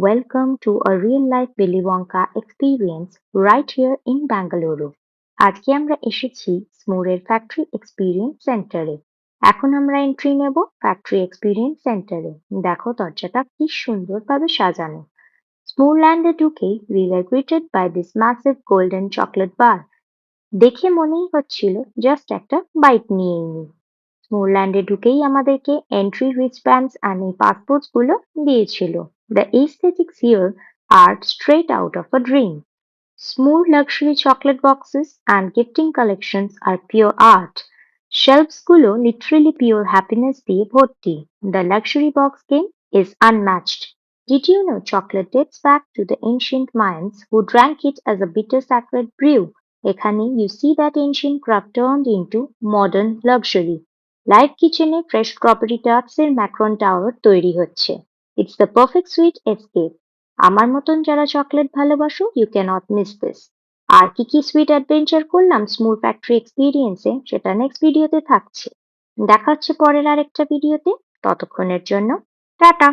welcome to a real life Willy Wonka experience right here in Bangalore. আজকে আমরা এসেছি স্মোরের factory experience সেন্টারে। এখন আমরা এন্ট্রি নেব ফ্যাক্টরি এক্সপিরিয়েন্স সেন্টারে। দেখো দরজাটা কি সুন্দরভাবে সাজানো। স্মোরল্যান্ডে ঢুকেই we were greeted by this massive golden chocolate bar. দেখে মনেই হচ্ছিল জাস্ট একটা বাইট নিয়েই নিই। স্মোরল্যান্ডে ঢুকেই আমাদেরকে এন্ট্রি রিস্টব্যান্ডস আর এই পাসপোর্টস গুলো দিয়েছিল। The aesthetics here are straight out of a dream. Smooth luxury chocolate boxes and gifting collections are pure art. Shelves গুলো literally pure happiness দিয়ে ভর্তি. The luxury box game is unmatched. Did you know chocolate dates back to the ancient Mayans who drank it as a bitter sacred brew? এখানে you see that ancient craft turned into modern luxury. Live কিচেনে fresh strawberry টার্টসের Macron tower তৈরি হচ্ছে। It's the perfect sweet escape. আমার মতন যারা chocolate ভালোবাসো you cannot miss this. আর কি কি সুইট অ্যাডভেঞ্চার করলাম স্মুল ফ্যাক্টরি এক্সপিরিয়েন্সে সেটা নেক্সট ভিডিওতে থাকছে। দেখা হচ্ছে পরের আরেকটা ভিডিওতে। ততক্ষণের জন্য টাটা।